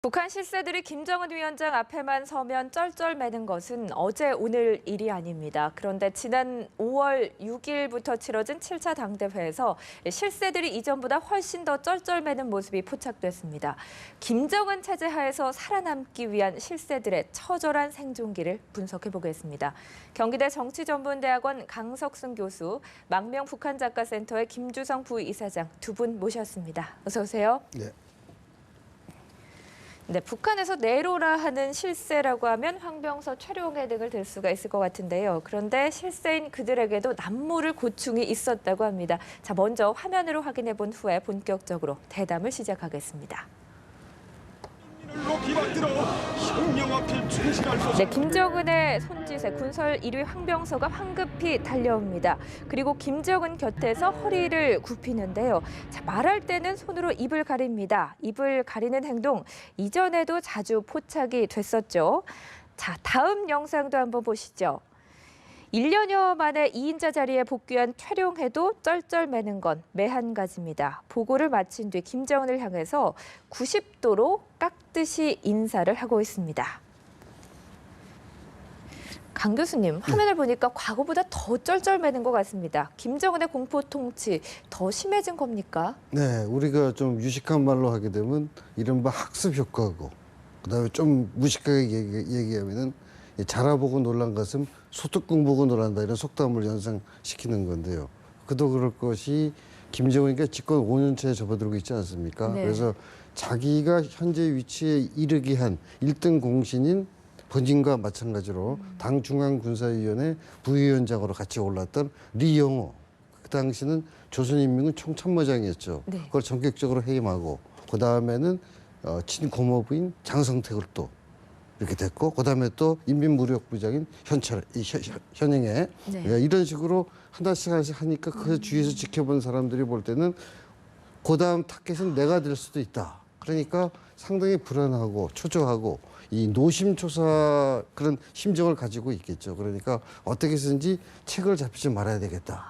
북한 실세들이 김정은 위원장 앞에만 서면 쩔쩔매는 것은 어제 오늘 일이 아닙니다. 그런데 지난 5월 6일부터 치러진 7차 당대회에서 실세들이 이전보다 훨씬 더 쩔쩔매는 모습이 포착됐습니다. 김정은 체제 하에서 살아남기 위한 실세들의 처절한 생존기를 분석해 보겠습니다. 경기대 정치전문대학원 강석순 교수, 망명 북한작가센터의 김주성 부이사장 두 분 모셨습니다. 어서 오세요. 네. 네, 북한에서 내로라 하는 실세라고 하면 황병서, 최룡해 등을 들 수가 있을 것 같은데요. 그런데 실세인 그들에게도 남모를 고충이 있었다고 합니다. 자, 먼저 화면으로 확인해 본 후에 본격적으로 대담을 시작하겠습니다. 네, 김정은의 손짓에 군설 1위 황병서가 황급히 달려옵니다. 그리고 김정은 곁에서 허리를 굽히는데요. 자, 말할 때는 손으로 입을 가립니다. 입을 가리는 행동, 이전에도 자주 포착이 됐었죠. 자, 다음 영상도 한번 보시죠. 1년여 만에 2인자 자리에 복귀한 최룡해도 쩔쩔매는 건 매한 가지입니다. 보고를 마친 뒤 김정은을 향해서 90도로 깍듯이 인사를 하고 있습니다. 강 교수님, 화면을 보니까 과거보다 더 쩔쩔매는 것 같습니다. 김정은의 공포 통치 더 심해진 겁니까? 네, 우리가 좀 유식한 말로 하게 되면 이른바 학습 효과고, 그다음에 좀 무식하게 얘기하면은 자라보고 놀란 것은 소뚜껑 보고 놀란다, 이런 속담을 연상시키는 건데요. 그도 그럴 것이 김정은이가 집권 5년차에 접어들고 있지 않습니까? 네. 그래서 자기가 현재 위치에 이르게 한 1등 공신인 본인과 마찬가지로 당 중앙군사위원회 부위원장으로 같이 올랐던 리영호, 그 당시는 조선인민군 총참모장이었죠. 네. 그걸 전격적으로 해임하고, 그 다음에는 친고모부인 장성택을 또 이렇게 됐고, 그 다음에 또 인민무력부장인 현행에 네. 이런 식으로 하나씩 하니까 그 주위에서 지켜본 사람들이 볼 때는 그 다음 타겟은 내가 될 수도 있다. 그러니까 상당히 불안하고 초조하고 이 노심초사 그런 심정을 가지고 있겠죠. 그러니까 어떻게 해서든지 책을 잡히지 말아야 되겠다.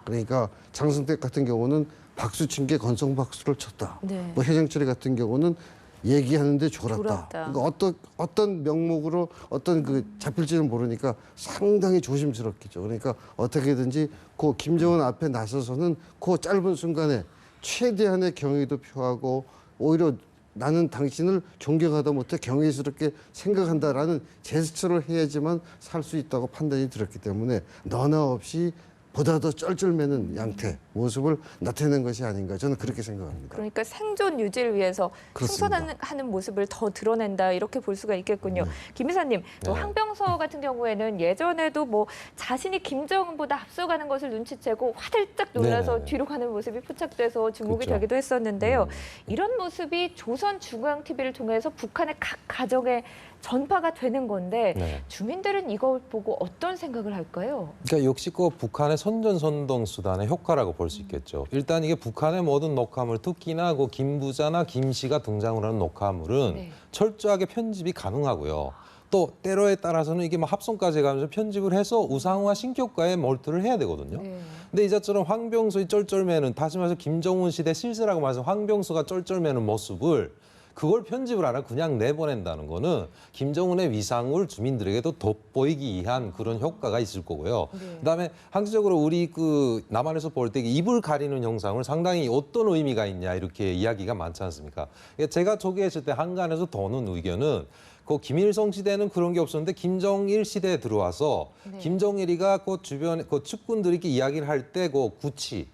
그러니까 장성택 같은 경우는 박수 친 게 건성박수를 쳤다. 네. 뭐 해정철이 같은 경우는 얘기하는데 졸았다. 졸았다. 그러니까 어떤 명목으로 어떤 그 잡힐지는 모르니까 상당히 조심스럽겠죠. 그러니까 어떻게든지 그 김정은 앞에 나서서는 그 짧은 순간에 최대한의 경의도 표하고, 오히려 나는 당신을 존경하다 못해 경외스럽게 생각한다라는 제스처를 해야지만 살 수 있다고 판단이 들었기 때문에 너나 없이 보다 더 쩔쩔매는 양태 모습을 나타내는 것이 아닌가, 저는 그렇게 생각합니다. 그러니까 생존 유지를 위해서 그렇습니다. 생존하는 모습을 더 드러낸다, 이렇게 볼 수가 있겠군요. 김 이사님, 또 네. 황병서 같은 경우에는 예전에도 뭐 자신이 김정은보다 앞서가는 것을 눈치채고 화들짝 놀라서 네네네. 뒤로 가는 모습이 포착돼서 주목이 그렇죠. 되기도 했었는데요. 이런 모습이 조선중앙TV를 통해서 북한의 각 가정에 전파가 되는 건데 네. 주민들은 이걸 보고 어떤 생각을 할까요? 그러니까 역시 그 북한의 선전선동 수단의 효과라고 볼 수 있겠죠. 일단 이게 북한의 모든 녹화물, 특히나 그 김부자나 김씨가 등장을 하는 녹화물은 네. 철저하게 편집이 가능하고요. 또 때로에 따라서는 이게 막 합성까지 가면서 편집을 해서 우상화 신격과에 몰두를 해야 되거든요. 네. 근데 이자처럼 황병수의 쩔쩔매는, 다시 말해서 김정은 시대 실세라고 말해서 황병수가 쩔쩔매는 모습을 그걸 편집을 안 하고 그냥 내보낸다는 거는 김정은의 위상을 주민들에게도 돋보이기 위한 그런 효과가 있을 거고요. 네. 그다음에 항시적으로 우리 그 남한에서 볼 때 입을 가리는 형상을 상당히 어떤 의미가 있냐, 이렇게 이야기가 많지 않습니까? 제가 소개했을 때 한간에서 도는 의견은 그 김일성 시대는 그런 게 없었는데 김정일 시대에 들어와서 네. 김정일이가 그 주변 그 측근들이 이야기를 할 때 그 구치,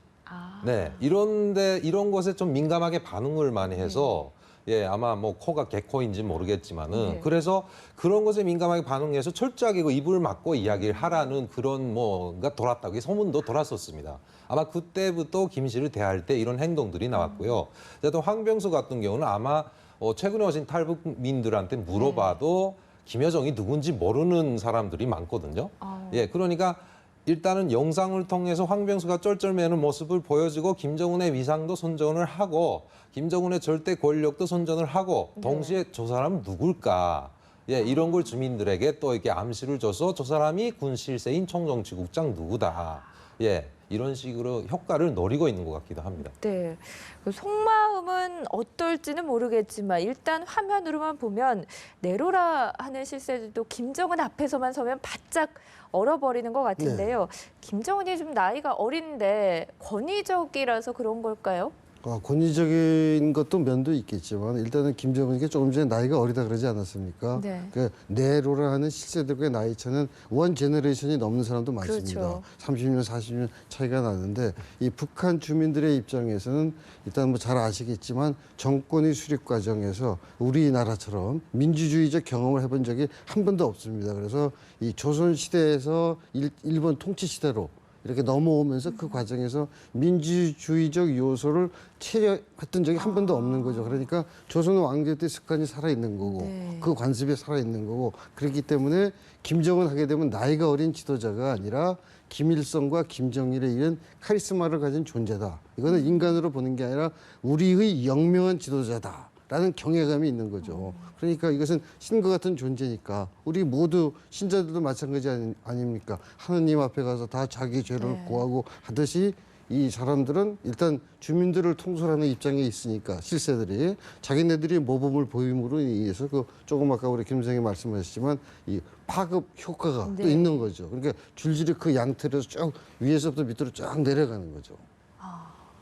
네, 이런 것에 좀 민감하게 반응을 많이 해서 예, 아마 뭐 코가 개코인지 모르겠지만은 네. 그래서 그런 것에 민감하게 반응해서 철저하게 그 입을 막고 이야기를 하라는 그런 뭐가 돌았다고, 이 소문도 돌았었습니다. 아마 그때부터 김 씨를 대할 때 이런 행동들이 나왔고요. 또 황병수 같은 경우는 아마 최근에 오신 탈북민들한테 물어봐도 김여정이 누군지 모르는 사람들이 많거든요. 예, 그러니까 일단은 영상을 통해서 황병수가 쩔쩔매는 모습을 보여주고 김정은의 위상도 선전을 하고 김정은의 절대 권력도 선전을 하고, 동시에 저 사람은 누굴까? 예, 이런 걸 주민들에게 또 이렇게 암시를 줘서 저 사람이 군 실세인 총정치국장 누구다. 예, 이런 식으로 효과를 노리고 있는 것 같기도 합니다. 네. 그 속마음 속마음은 어떨지는 모르겠지만 일단 화면으로만 보면 내로라 하는 실세들도 김정은 앞에서만 서면 바짝 얼어버리는 것 같은데요. 김정은이 좀 나이가 어린데 권위적이라서 그런 걸까요? 권위적인 것도 면도 있겠지만 일단은 김정은이 조금 전에 나이가 어리다 그러지 않았습니까? 네. 그 네로라 하는 실세들과의 나이 차는 원 제너레이션이 넘는 사람도 많습니다. 그렇죠. 30년, 40년 차이가 나는데 이 북한 주민들의 입장에서는 일단 뭐 잘 아시겠지만 정권의 수립 과정에서 우리나라처럼 민주주의적 경험을 해본 적이 한 번도 없습니다. 그래서 이 조선 시대에서 일본 통치 시대로 이렇게 넘어오면서 그 과정에서 민주주의적 요소를 체려했던 적이 한 번도 없는 거죠. 그러니까 조선 왕조 때 습관이 살아있는 거고 네. 그 관습이 살아있는 거고 그렇기 때문에 김정은 하게 되면 나이가 어린 지도자가 아니라 김일성과 김정일의 이런 카리스마를 가진 존재다. 이거는 인간으로 보는 게 아니라 우리의 영명한 지도자다. 라는 경외감이 있는 거죠. 그러니까 이것은 신과 같은 존재니까 우리 모두 신자들도 마찬가지 아닙니까? 하느님 앞에 가서 다 자기 죄를 네. 고하고 하듯이 이 사람들은 일단 주민들을 통솔하는 입장에 있으니까 실세들이 자기네들이 모범을 보임으로 인해서 그 조금 아까 우리 김 선생님이 말씀하셨지만 이 파급 효과가 네. 또 있는 거죠. 그러니까 줄줄이 그 양틀에서 쭉 위에서부터 밑으로 쫙 내려가는 거죠.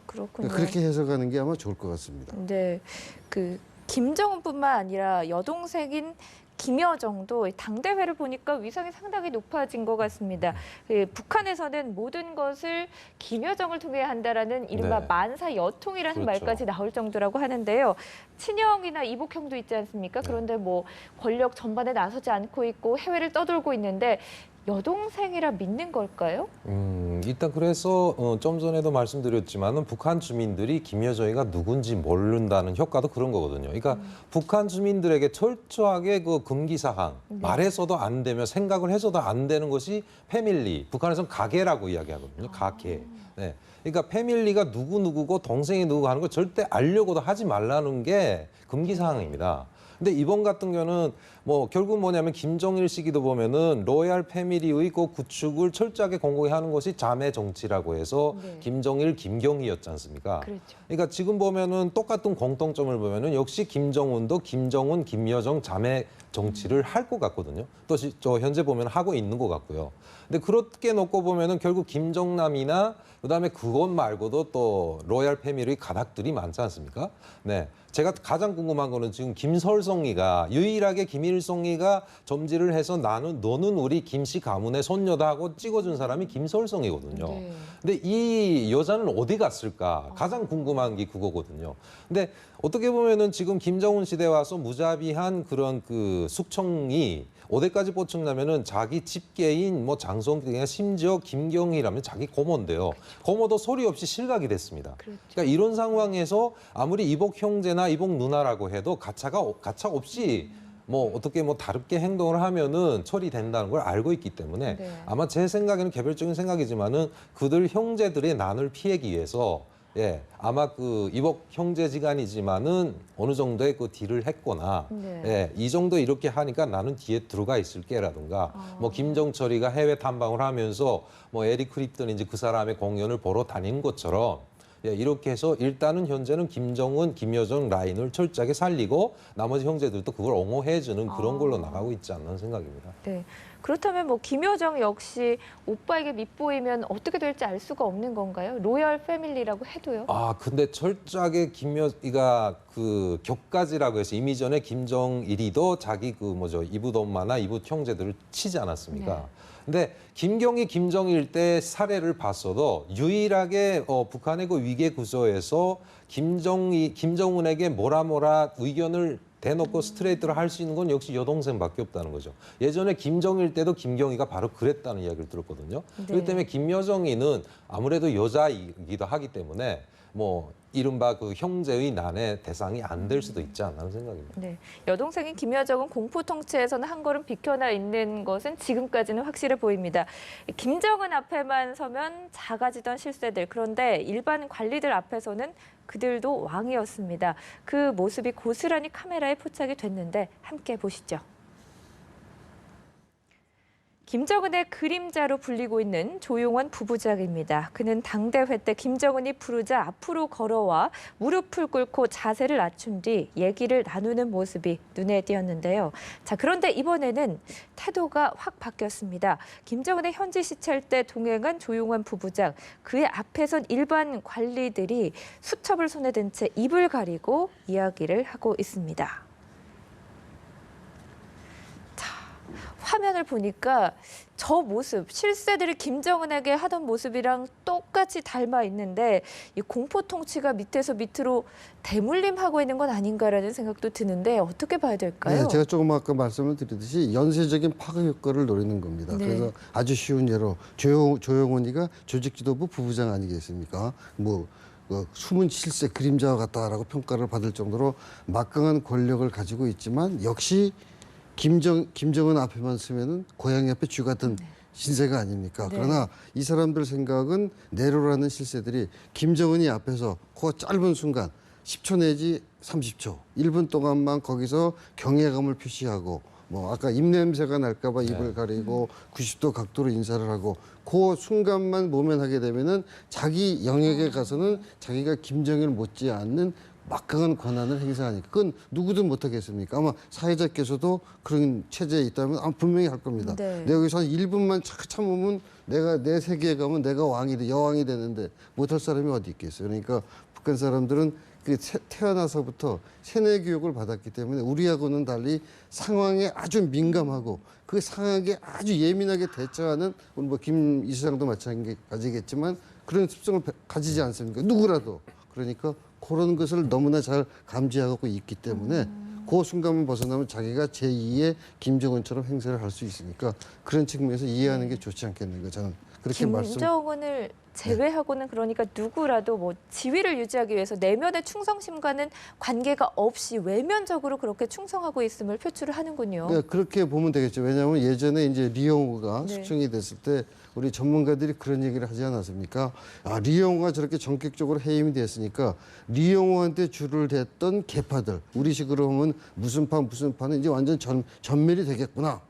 그렇군요. 그렇게 해석하는 게 아마 좋을 것 같습니다. 네, 그 김정은뿐만 아니라 여동생인 김여정도 당대회를 보니까 위상이 상당히 높아진 것 같습니다. 북한에서는 모든 것을 김여정을 통해 한다라는 이른바 네. 만사 여통이라는 그렇죠. 말까지 나올 정도라고 하는데요. 친형이나 이복형도 있지 않습니까? 그런데 뭐 권력 전반에 나서지 않고 있고 해외를 떠돌고 있는데 여동생이라 믿는 걸까요? 일단 그래서 좀 전에도 말씀드렸지만은 북한 주민들이 김여정이가 누군지 모른다는 효과도 그런 거거든요. 그러니까 북한 주민들에게 철저하게 그 금기 사항, 말해서도 안 되며 생각을 해서도 안 되는 것이 패밀리. 북한에서는 가계라고 이야기하거든요. 가계. 네. 그러니까 패밀리가 누구누구고 동생이 누구 하는 거 절대 알려고도 하지 말라는 게 금기 사항입니다. 근데 이번 같은 경우는 뭐 결국 뭐냐면 김정일 시기도 보면은 로얄 패밀리의 그 구축을 철저하게 공고히 하는 것이 자매 정치라고 해서 네. 김정일, 김경희였지 않습니까? 그렇죠. 그러니까 지금 보면은 똑같은 공통점을 보면은 역시 김정은도 김정은, 김여정 자매 정치를 할 것 같거든요. 또 저 현재 보면 하고 있는 것 같고요. 근데 그렇게 놓고 보면은 결국 김정남이나 그다음에 그것 말고도 또 로얄 패밀리의 가닥들이 많지 않습니까? 네. 제가 가장 궁금한 거는 지금 김설성이가 유일하게 김일성이가 점지를 해서 너는 우리 김씨 가문의 손녀다 하고 찍어준 사람이 김설성이거든요. 네. 근데 이 여자는 어디 갔을까? 가장 궁금한 게 그거거든요. 근데 어떻게 보면은 지금 김정은 시대 와서 무자비한 그런 그 숙청이 어디까지 뻗쳤냐면은 자기 집계인 뭐 장성기가 심지어 김경희라면 자기 고모인데요. 고모도 소리 없이 실각이 됐습니다. 그렇죠. 그러니까 이런 상황에서 아무리 이복 형제나 이복 누나라고 해도 가차 없이 뭐 어떻게 뭐 다르게 행동을 하면은 처리된다는 걸 알고 있기 때문에 네. 아마 제 생각에는 개별적인 생각이지만은 그들 형제들의 난을 피하기 위해서 예, 아마 그 이복 형제지간이지만은 어느 정도의 그 딜을 했거나 네. 예, 이 정도 이렇게 하니까 나는 뒤에 들어가 있을게라든가 뭐 김정철이가 해외 탐방을 하면서 뭐 에릭 크립턴인지 그 사람의 공연을 보러 다닌 것처럼 예, 이렇게 해서 일단은 현재는 김정은, 김여정 라인을 철저하게 살리고 나머지 형제들도 그걸 옹호해주는 그런 걸로 나가고 있지 않는 생각입니다. 네. 그렇다면 뭐 김여정 역시 오빠에게 밉보이면 어떻게 될지 알 수가 없는 건가요? 로열 패밀리라고 해도요? 아, 근데 철저하게 김여이가 그 격가지라고 해서 이미 전에 김정일이도 자기 그 뭐죠 이붓 엄마나 이붓 형제들을 치지 않았습니까? 네. 근데 김경희, 김정일 때 사례를 봤어도 유일하게 북한의 그 위계 구조에서 김정은에게 뭐라 의견을 대놓고 스트레이트로 할 수 있는 건 역시 여동생밖에 없다는 거죠. 예전에 김정일 때도 김경희가 바로 그랬다는 이야기를 들었거든요. 네. 그렇기 때문에 김여정이는 아무래도 여자이기도 하기 때문에 뭐 이른바 그 형제의 난의 대상이 안 될 수도 있지 않나 하는 생각입니다. 네. 여동생인 김여정은 공포 통치에서는 한 걸음 비켜나 있는 것은 지금까지는 확실해 보입니다. 김정은 앞에만 서면 작아지던 실세들, 그런데 일반 관리들 앞에서는 그들도 왕이었습니다. 그 모습이 고스란히 카메라에 포착이 됐는데 함께 보시죠. 김정은의 그림자로 불리고 있는 조용원 부부장입니다. 그는 당대회 때 김정은이 부르자 앞으로 걸어와 무릎을 꿇고 자세를 낮춘 뒤 얘기를 나누는 모습이 눈에 띄었는데요. 자, 그런데 이번에는 태도가 확 바뀌었습니다. 김정은의 현지 시찰 때 동행한 조용원 부부장, 그의 앞에선 일반 관리들이 수첩을 손에 든 채 입을 가리고 이야기를 하고 있습니다. 화면을 보니까 저 모습, 실세들이 김정은에게 하던 모습이랑 똑같이 닮아 있는데 이 공포 통치가 밑에서 밑으로 대물림하고 있는 건 아닌가라는 생각도 드는데 어떻게 봐야 될까요? 네, 제가 조금 아까 말씀을 드렸듯이 연쇄적인 파급 효과를 노리는 겁니다. 네. 그래서 아주 쉬운 예로 조영원이가 조직지도부 부부장 아니겠습니까? 숨은 실세 그림자와 같다라고 평가를 받을 정도로 막강한 권력을 가지고 있지만 역시 김정은 앞에만 서면은 고양이 앞에 쥐 같은 신세가 아닙니까? 네. 그러나 이 사람들 생각은 내로라는 실세들이 김정은이 앞에서 그 짧은 순간 10초 내지 30초, 1분 동안만 거기서 경외감을 표시하고 아까 입냄새가 날까 봐 입을 가리고 90도 각도로 인사를 하고 그 순간만 모면하게 되면은 자기 영역에 가서는 자기가 김정일 못지않는 막강한 권한을 행사하니까 그건 누구든 못하겠습니까? 아마 사회자께서도 그런 체제에 있다면 분명히 할 겁니다. 네. 내가 여기서 한 1분만 참으면 내가 내 세계에 가면 내가 여왕이 되는데 못할 사람이 어디 있겠어요. 그러니까 북한 사람들은 태어나서부터 세뇌 교육을 받았기 때문에 우리하고는 달리 상황에 아주 민감하고 그 상황에 아주 예민하게 대처하는 우리 김 이수장도 마찬가지겠지만 그런 습성을 가지지 않습니까? 누구라도. 그러니까 그런 것을 너무나 잘 감지하고 있기 때문에 그 순간만 벗어나면 자기가 제2의 김정은처럼 행세를 할 수 있으니까 그런 측면에서 이해하는 게 좋지 않겠는가 저는 그렇게 김정은을 제외하고는 그러니까 누구라도 지위를 유지하기 위해서 내면의 충성심과는 관계가 없이 외면적으로 그렇게 충성하고 있음을 표출을 하는군요. 네, 그렇게 보면 되겠죠. 왜냐하면 예전에 이제 리영호가 네. 숙청이 됐을 때 우리 전문가들이 그런 얘기를 하지 않았습니까? 리영호가 저렇게 전격적으로 해임이 됐으니까 리영호한테 줄을 댔던 계파들, 우리식으로 하면 무슨 파는 이제 완전 전멸이 되겠구나.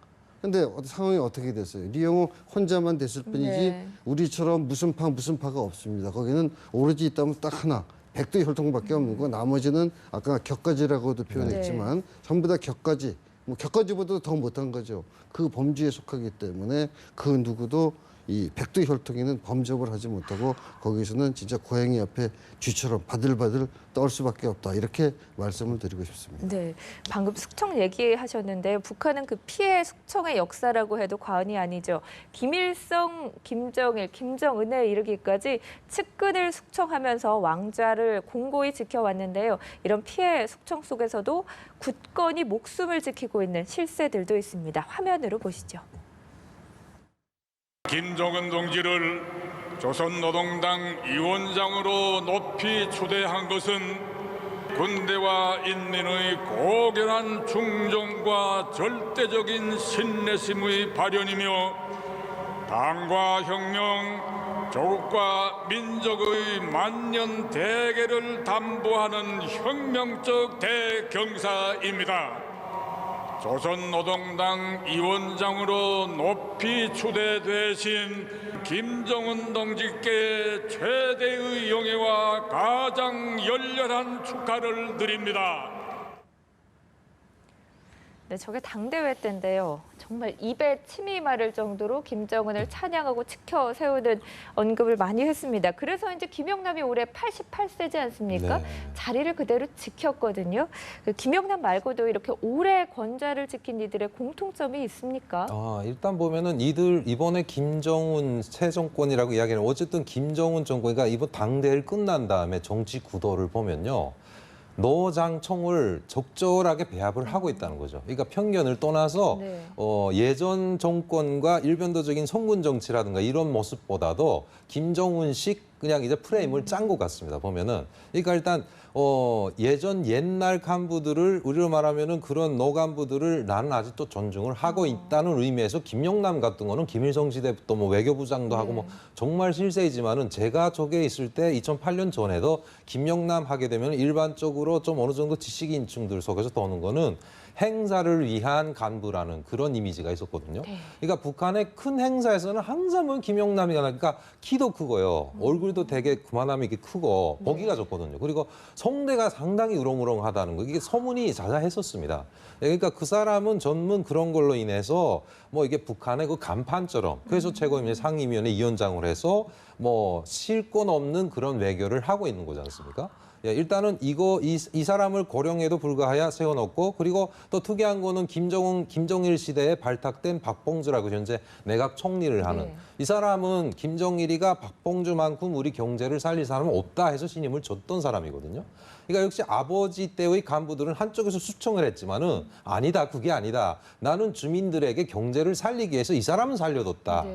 근데 상황이 어떻게 됐어요? 리영호 혼자만 됐을 뿐이지 네. 우리처럼 무슨 파가 없습니다. 거기는 오로지 있다면 딱 하나. 백두 혈통밖에 없는 거. 나머지는 아까 격가지라고도 표현했지만 전부 다 격가지. 격가지보다 더 못한 거죠. 그 범주에 속하기 때문에 그 누구도 이 백두 혈통에는 범접을 하지 못하고 거기서는 진짜 고양이 앞에 쥐처럼 바들바들 떨 수밖에 없다. 이렇게 말씀을 드리고 싶습니다. 네, 방금 숙청 얘기하셨는데 북한은 그 피해 숙청의 역사라고 해도 과언이 아니죠. 김일성, 김정일, 김정은에 이르기까지 측근을 숙청하면서 왕좌를 공고히 지켜왔는데요. 이런 피해 숙청 속에서도 굳건히 목숨을 지키고 있는 실세들도 있습니다. 화면으로 보시죠. 김정은 동지를 조선노동당 위원장으로 높이 초대한 것은 군대와 인민의 고결한 충정과 절대적인 신뢰심의 발현이며 당과 혁명, 조국과 민족의 만년 대계를 담보하는 혁명적 대경사입니다. 조선노동당 위원장으로 높이 초대되신 김정은 동지께 최대의 영예와 가장 열렬한 축하를 드립니다. 네, 저게 당대회 때인데요. 정말 입에 침이 마를 정도로 김정은을 찬양하고 지켜 세우는 언급을 많이 했습니다. 그래서 이제 김영남이 올해 88세지 않습니까? 네. 자리를 그대로 지켰거든요. 그 김영남 말고도 이렇게 오래 권좌를 지킨 이들의 공통점이 있습니까? 일단 보면은 이들 이번에 김정은 새 정권이라고 이야기하는 어쨌든 김정은 정권이가 이번 당대회를 끝난 다음에 정치 구도를 보면요. 노장청을 적절하게 배합을 하고 있다는 거죠. 그러니까 편견을 떠나서 네. 예전 정권과 일변도적인 성군 정치라든가 이런 모습보다도 김정은식 그냥 이제 프레임을 짠 것 같습니다. 보면은 그러니까 일단 예전 옛날 간부들을 우리로 말하면은 그런 노간부들을 나는 아직도 존중을 하고 있다는 의미에서 김영남 같은 거는 김일성 시대부터 외교부장도 하고 네. 정말 실세이지만은 제가 저게 있을 때 2008년 전에도 김영남 하게 되면 일반적으로 좀 어느 정도 지식인층들 속에서 도는 거는 행사를 위한 간부라는 그런 이미지가 있었거든요. 그러니까 북한의 큰 행사에서는 항상 보면 김영남이가 그러니까 키도 크고요. 얼굴도 되게 그만하면 이게 크고 보기가 좋거든요. 그리고 성대가 상당히 우렁우렁하다는 거 이게 소문이 자자했었습니다. 그러니까 그 사람은 전문 그런 걸로 인해서 뭐 이게 북한의 그 간판처럼 그래서 최고위원회 상임위원회 위원장을 해서 뭐 쉴 건 없는 그런 외교를 하고 있는 거지 않습니까? 예, 일단은 이 사람을 고령에도 불과하여 세워놓고 그리고 또 특이한 거는 김정일 시대에 발탁된 박봉주라고 현재 내각 총리를 하는 이 사람은 김정일이가 박봉주만큼 우리 경제를 살릴 사람은 없다 해서 신임을 줬던 사람이거든요. 그러니까 역시 아버지 때의 간부들은 한쪽에서 수청을 했지만은 아니다, 그게 아니다. 나는 주민들에게 경제를 살리기 위해서 이 사람은 살려뒀다.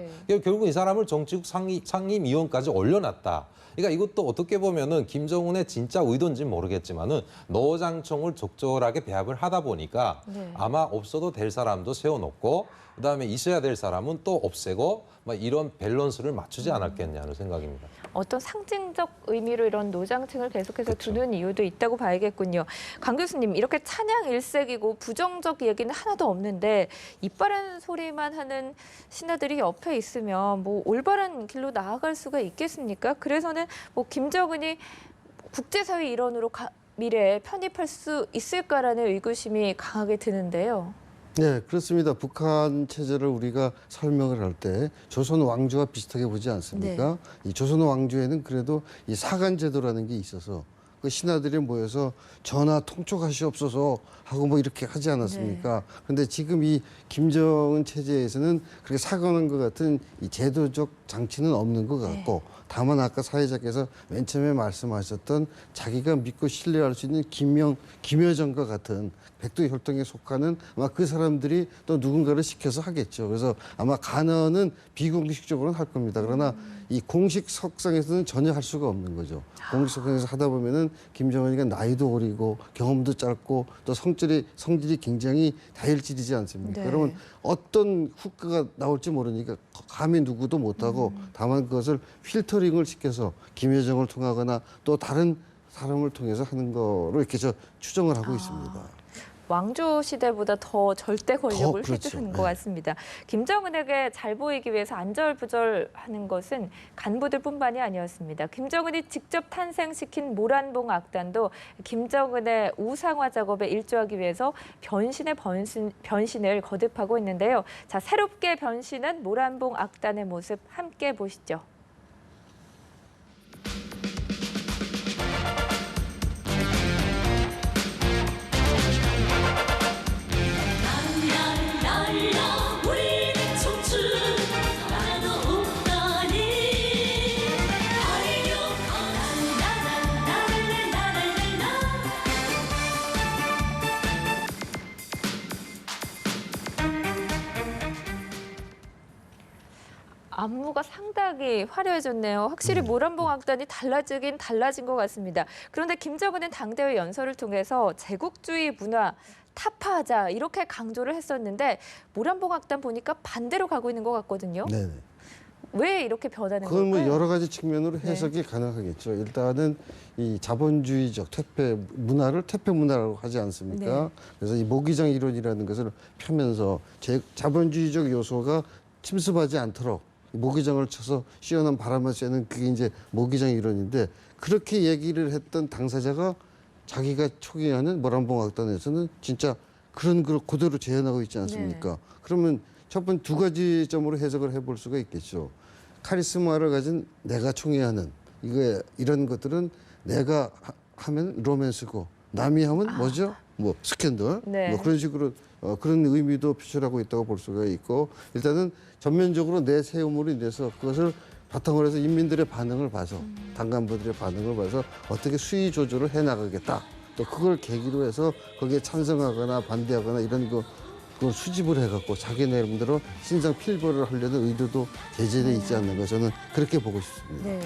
결국 이 사람을 정치국 상임위원까지 올려놨다. 그러니까 이것도 어떻게 보면은 김정은의 진짜 의도인지는 모르겠지만은 노장청을 적절하게 배합을 하다 보니까 아마 없어도 될 사람도 세워놓고 그다음에 있어야 될 사람은 또 없애고 막 이런 밸런스를 맞추지 않았겠냐는 생각입니다. 어떤 상징적 의미로 이런 노장층을 계속해서 두는 이유도 있다고 봐야겠군요. 강 교수님, 이렇게 찬양 일색이고 부정적 얘기는 하나도 없는데 이빠른 소리만 하는 신하들이 옆에 있으면 뭐 올바른 길로 나아갈 수가 있겠습니까? 그래서는 뭐 김정은이 국제사회 일원으로 미래에 편입할 수 있을까라는 의구심이 강하게 드는데요. 네, 그렇습니다. 북한 체제를 우리가 설명을 할 때 조선 왕조와 비슷하게 보지 않습니까? 이 조선 왕조에는 그래도 이 사관 제도라는 게 있어서 그 신하들이 모여서 전하 통촉하시옵소서 하고 뭐 이렇게 하지 않았습니까? 그런데 지금 이 김정은 체제에서는 그렇게 사관한 것 같은 이 제도적 장치는 없는 것 같고 다만 아까 사회자께서 맨 처음에 말씀하셨던 자기가 믿고 신뢰할 수 있는 김여정과 같은 백두혈통에 속하는 아마 그 사람들이 또 누군가를 시켜서 하겠죠. 그래서 아마 간언은 비공식적으로는 할 겁니다. 그러나 이 공식 석상에서는 전혀 할 수가 없는 거죠. 공식 석상에서 하다 보면은 김정은이가 나이도 어리고 경험도 짧고 또 성질이 굉장히 다혈질이지 않습니까? 여러분 어떤 후과가 나올지 모르니까 감히 누구도 못하고 다만 그것을 필터링을 시켜서 김여정을 통하거나 또 다른 사람을 통해서 하는 거로 이렇게 추정을 하고 있습니다. 왕조 시대보다 더 절대 권력을 그렇죠. 휘두르는 것 같습니다. 김정은에게 잘 보이기 위해서 안절부절하는 것은 간부들뿐만이 아니었습니다. 김정은이 직접 탄생시킨 모란봉 악단도 김정은의 우상화 작업에 일조하기 위해서 변신을 거듭하고 있는데요. 자, 새롭게 변신한 모란봉 악단의 모습 함께 보시죠. 안무가 상당히 화려해졌네요. 확실히 모란봉 악단이 달라지긴 달라진 것 같습니다. 그런데 김정은은 당대회 연설을 통해서 제국주의 문화 타파하자 이렇게 강조를 했었는데 모란봉 악단 보니까 반대로 가고 있는 것 같거든요. 네네. 왜 이렇게 변하는 그건 뭐 걸까요? 여러 가지 측면으로 해석이 가능하겠죠. 일단은 이 자본주의적 퇴폐 문화라고 하지 않습니까? 그래서 이 모기장 이론이라는 것을 펴면서 자본주의적 요소가 침습하지 않도록 모기장을 쳐서 시원한 바람을 쐬는 그게 이제 모기장 이론인데 그렇게 얘기를 했던 당사자가 자기가 초기하는 모란봉 악단에서는 진짜 그런 걸 그대로 재현하고 있지 않습니까? 그러면 첫 번째 두 가지 점으로 해석을 해볼 수가 있겠죠. 카리스마를 가진 내가 총애하는 이런 것들은 내가 하면 로맨스고 남이 하면 뭐죠? 뭐 스캔들 뭐 그런 식으로 그런 의미도 표출하고 있다고 볼 수가 있고 일단은 전면적으로 내 세움으로 인해서 그것을 바탕으로 해서 인민들의 반응을 봐서 당간부들의 반응을 봐서 어떻게 수위 조절을 해나가겠다. 또 그걸 계기로 해서 거기에 찬성하거나 반대하거나 이런 그걸 수집을 해갖고 자기 나름대로 신상 필벌을 하려는 의도도 제재돼 있지 않는가 저는 그렇게 보고 싶습니다. 네.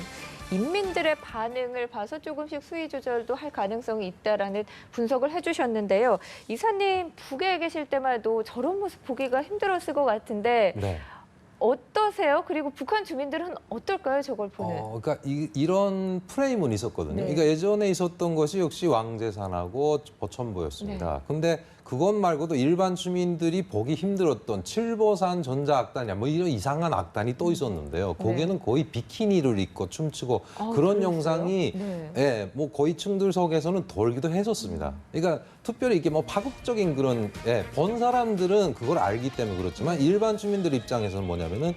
인민들의 반응을 봐서 조금씩 수위 조절도 할 가능성이 있다라는 분석을 해주셨는데요. 이사님 북에 계실 때만 해도 저런 모습 보기가 힘들었을 것 같은데 어떠세요? 그리고 북한 주민들은 어떨까요? 저걸 보는. 그러니까 이런 프레임은 있었거든요. 그러니까 예전에 있었던 것이 역시 왕제산하고 보천보였습니다. 근데 그것 말고도 일반 주민들이 보기 힘들었던 칠보산 전자악단이야 뭐 이런 이상한 악단이 또 있었는데요. 거기는 거의 비키니를 입고 춤추고 그런 그랬어요? 영상이 네. 예, 뭐 거의 층들 속에서는 돌기도 했었습니다. 그러니까 특별히 이게 뭐 파급적인 그런 본 사람들은 그걸 알기 때문에 그렇지만 일반 주민들 입장에서는 뭐냐면은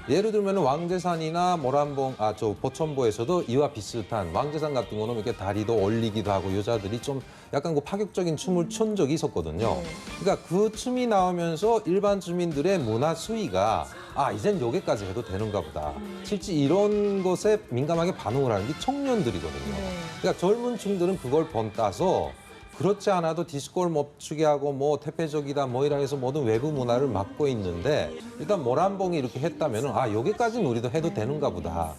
예를 들면 왕제산이나 모란봉, 저 보천보에서도 이와 비슷한 왕제산 같은 거는 이렇게 다리도 올리기도 하고 여자들이 좀 약간 그 파격적인 춤을 춘 적이 있었거든요. 그러니까 그 춤이 나오면서 일반 주민들의 문화 수위가 이젠 여기까지 해도 되는가 보다. 실제 이런 것에 민감하게 반응을 하는 게 청년들이거든요. 그러니까 젊은 층들은 그걸 번따서 그렇지 않아도 디스코를 멈추게 하고 뭐 퇴폐적이다 뭐 이라 해서 모든 외부 문화를 막고 있는데 일단 모란봉이 이렇게 했다면은 여기까지는 우리도 해도 되는가 보다.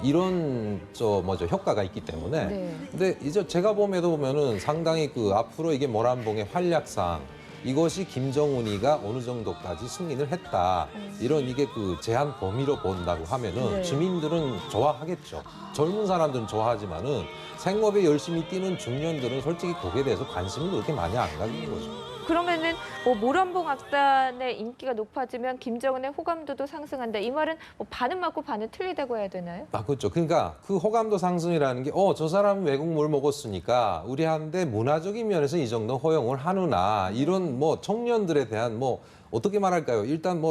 이런 효과가 있기 때문에. 네. 근데 이제 제가 보면은 상당히 그 앞으로 이게 모란봉의 활약상 이것이 김정은이가 어느 정도까지 승인을 했다. 이런 이게 그 제한 범위로 본다고 하면은 네. 주민들은 좋아하겠죠. 젊은 사람들은 좋아하지만은 생업에 열심히 뛰는 중년들은 솔직히 거기에 대해서 관심이 그렇게 많이 안 가지는 거죠. 그러면은 뭐 모란봉 악단의 인기가 높아지면 김정은의 호감도도 상승한다. 이 말은 뭐 반은 맞고 반은 틀리다고 해야 되나요? 그렇죠. 그러니까 그 호감도 상승이라는 게 저 사람은 외국 물 먹었으니까 우리한테 문화적인 면에서 이 정도 허용을 하느나 이런 뭐 청년들에 대한 뭐 어떻게 말할까요? 일단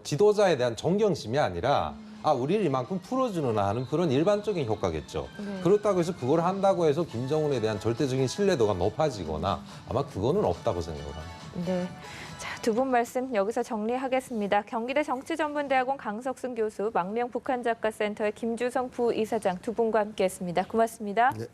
지도자에 대한 존경심이 아니라 우리를 이만큼 풀어주느나 하는 그런 일반적인 효과겠죠. 네. 그렇다고 해서 그걸 한다고 해서 김정은에 대한 절대적인 신뢰도가 높아지거나 아마 그거는 없다고 생각을 합니다. 네. 자, 두 분 말씀 여기서 정리하겠습니다. 경기대 정치전문대학원 강석순 교수, 망명북한작가센터의 김주성 부이사장 두 분과 함께했습니다. 고맙습니다. 네.